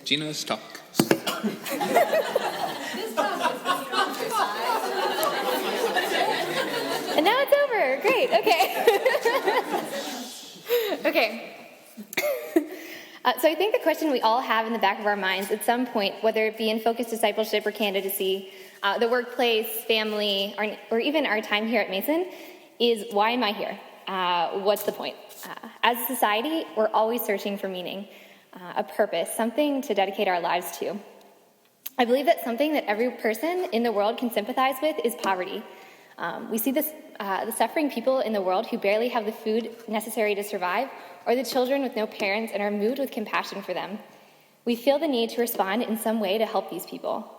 Gina's talk. And now it's over. Great. Okay. Okay. So I think the question we all have in the back of our minds at some point, whether it be in focused discipleship or candidacy, the workplace, family, or even our time here at Mason, is why am I here? What's the point? As a society, we're always searching for meaning, a purpose, something to dedicate our lives to. I believe that something that every person in the world can sympathize with is poverty. We see this, the suffering people in the world who barely have the food necessary to survive, or the children with no parents and are moved with compassion for them. We feel the need to respond in some way to help these people.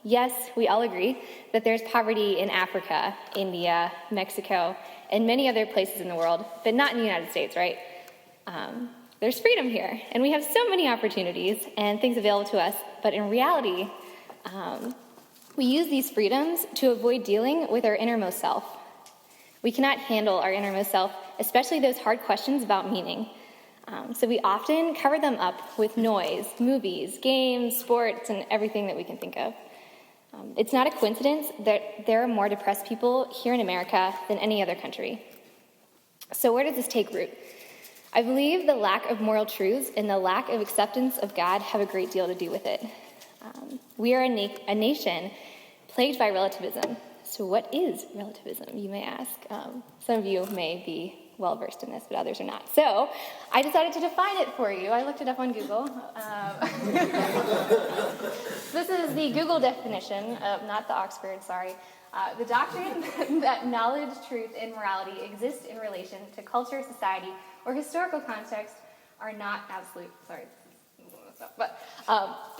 Yes, we all agree that there's poverty in Africa, India, Mexico, and many other places in the world, but not in the United States, right? There's freedom here, and we have so many opportunities and things available to us, but in reality, we use these freedoms to avoid dealing with our innermost self. We cannot handle our innermost self, especially those hard questions about meaning. So we often cover them up with noise, movies, games, sports, and everything that we can think of. It's not a coincidence that there are more depressed people here in America than any other country. So where does this take root? I believe the lack of moral truths and the lack of acceptance of God have a great deal to do with it. We are a nation plagued by relativism. So what is relativism, you may ask? Some of you may be well-versed in this, but others are not. So I decided to define it for you. I looked it up on Google. This is the Google definition, not the Oxford, sorry. The doctrine that knowledge, truth, and morality exist in relation to culture, society, or historical context are not absolute. Sorry, but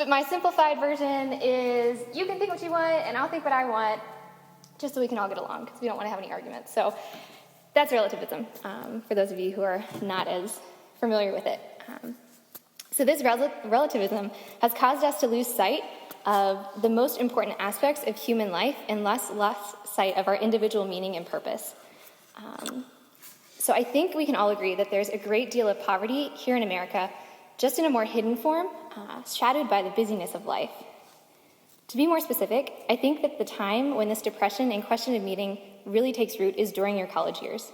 my simplified version is you can think what you want, and I'll think what I want, just so we can all get along, because we don't want to have any arguments. So that's relativism, for those of you who are not as familiar with it. So this relativism has caused us to lose sight of the most important aspects of human life and less sight of our individual meaning and purpose. So I think we can all agree that there's a great deal of poverty here in America, just in a more hidden form, shadowed by the busyness of life. To be more specific, I think that the time when this depression and question of meaning really takes root is during your college years.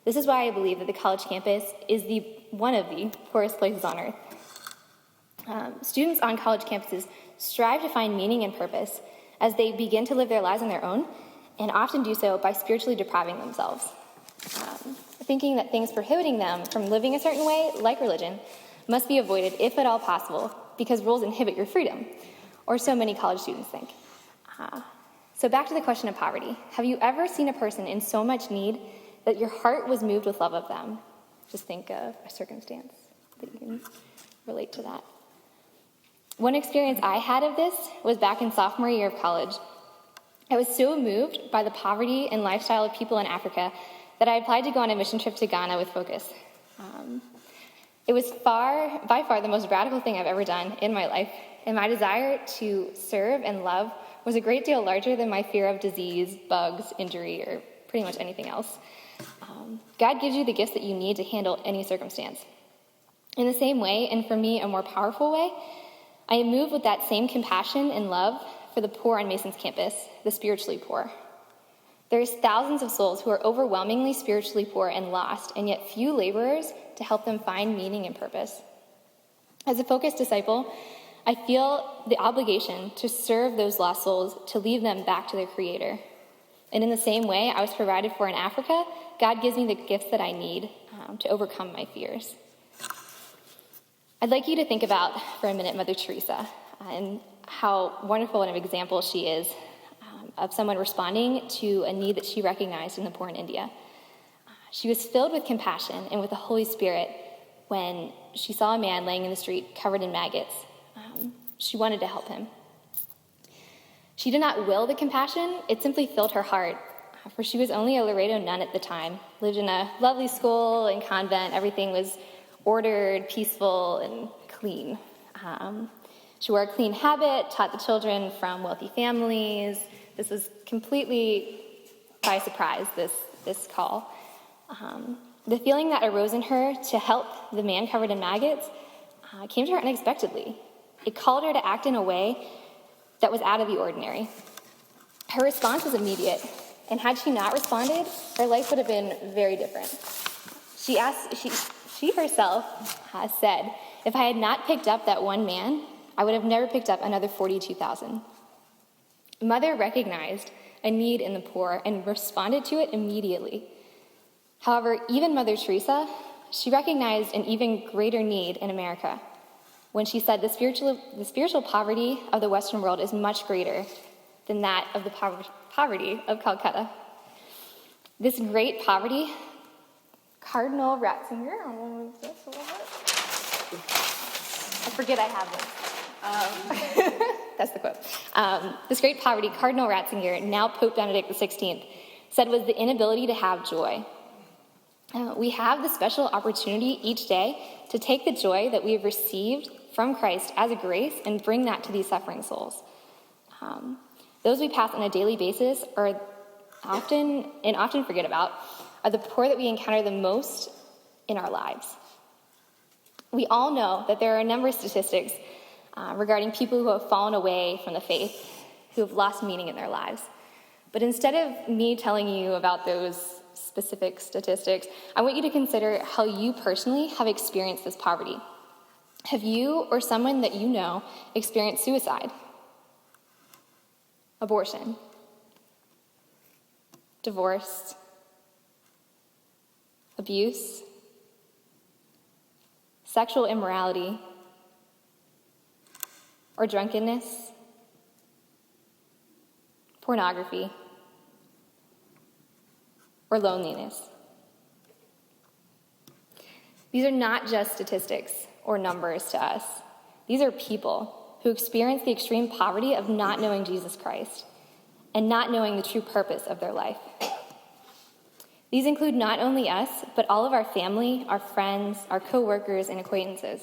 This is why I believe that the college campus is one of the poorest places on earth. Students on college campuses strive to find meaning and purpose as they begin to live their lives on their own, and often do so by spiritually depriving themselves, thinking that things prohibiting them from living a certain way, like religion, must be avoided if at all possible, because rules inhibit your freedom, or so many college students think. So back to the question of poverty. Have you ever seen a person in so much need that your heart was moved with love of them? Just think of a circumstance that you can relate to that. One experience I had of this was back in sophomore year of college. I was so moved by the poverty and lifestyle of people in Africa that I applied to go on a mission trip to Ghana with Focus. It was by far the most radical thing I've ever done in my life, and my desire to serve and love was a great deal larger than my fear of disease, bugs, injury, or pretty much anything else. God gives you the gifts that you need to handle any circumstance. In the same way, and for me, a more powerful way, I am moved with that same compassion and love for the poor on Mason's campus, the spiritually poor. There's thousands of souls who are overwhelmingly spiritually poor and lost, and yet few laborers to help them find meaning and purpose. As a focused disciple, I feel the obligation to serve those lost souls, to lead them back to their Creator. And in the same way I was provided for in Africa, God gives me the gifts that I need to overcome my fears. I'd like you to think about, for a minute, Mother Teresa, and how wonderful of an example she is of someone responding to a need that she recognized in the poor in India. She was filled with compassion and with the Holy Spirit when she saw a man laying in the street covered in maggots. She wanted to help him. She did not will the compassion, it simply filled her heart, for she was only a Laredo nun at the time, lived in a lovely school and convent. Everything was ordered, peaceful, and clean. She wore a clean habit, taught the children from wealthy families. This was completely by surprise, this call. The feeling that arose in her to help the man covered in maggots came to her unexpectedly. It called her to act in a way that was out of the ordinary. Her response was immediate, and had she not responded, her life would have been very different. She herself said, "If I had not picked up that one man, I would have never picked up another 42,000. Mother recognized a need in the poor and responded to it immediately. However, even Mother Teresa, she recognized an even greater need in America when she said the spiritual poverty of the Western world is much greater than that of the poverty of Calcutta. This great poverty, Cardinal Ratzinger, I'm going to move this a little bit. I forget I have this. That's the quote. This great poverty, Cardinal Ratzinger, now Pope Benedict XVI, said was the inability to have joy. We have the special opportunity each day to take the joy that we have received from Christ as a grace and bring that to these suffering souls. Those we pass on a daily basis are often forget about are the poor that we encounter the most in our lives. We all know that there are a number of statistics regarding people who have fallen away from the faith, who have lost meaning in their lives. But instead of me telling you about those specific statistics, I want you to consider how you personally have experienced this poverty. Have you or someone that you know experienced suicide, abortion, divorce, abuse, sexual immorality, or drunkenness, pornography, or loneliness? These are not just statistics or numbers to us. These are people who experience the extreme poverty of not knowing Jesus Christ and not knowing the true purpose of their life. These include not only us, but all of our family, our friends, our co-workers, and acquaintances.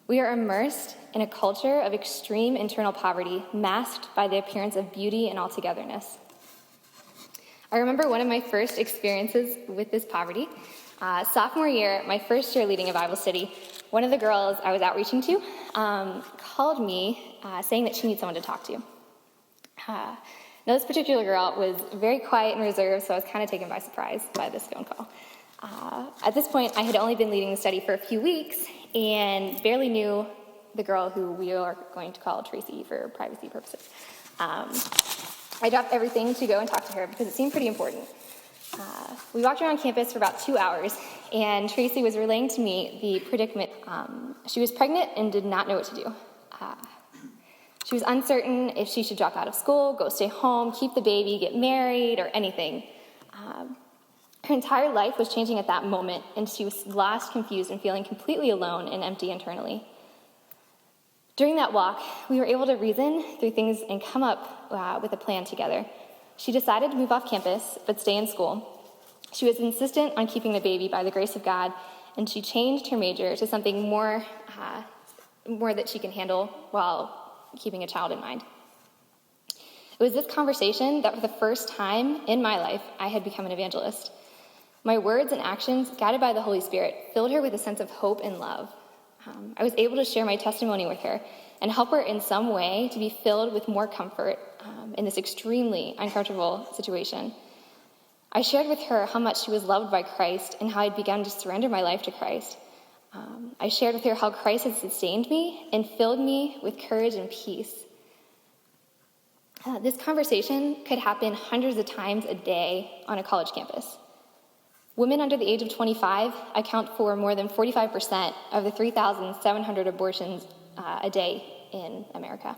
We are immersed in a culture of extreme internal poverty, masked by the appearance of beauty and all-togetherness. I remember one of my first experiences with this poverty. Sophomore year, my first year leading a Bible study, one of the girls I was outreaching to called me saying that she needs someone to talk to. Now, this particular girl was very quiet and reserved, so I was kind of taken by surprise by this phone call. At this point, I had only been leading the study for a few weeks and barely knew the girl who we are going to call Tracy for privacy purposes. I dropped everything to go and talk to her because it seemed pretty important. We walked around campus for about 2 hours, and Tracy was relaying to me the predicament. She was pregnant and did not know what to do. She was uncertain if she should drop out of school, go stay home, keep the baby, get married, or anything. Her entire life was changing at that moment, and she was lost, confused, and feeling completely alone and empty internally. During that walk, we were able to reason through things and come up with a plan together. She decided to move off campus, but stay in school. She was insistent on keeping the baby by the grace of God, and she changed her major to something more that she can handle while keeping a child in mind. It was this conversation that for the first time in my life, I had become an evangelist. My words and actions, guided by the Holy Spirit, filled her with a sense of hope and love. I was able to share my testimony with her and help her in some way to be filled with more comfort in this extremely uncomfortable situation. I shared with her how much she was loved by Christ and how I'd begun to surrender my life to Christ. I shared with her how Christ had sustained me and filled me with courage and peace. This conversation could happen hundreds of times a day on a college campus. Women under the age of 25 account for more than 45% of the 3,700 abortions a day in America.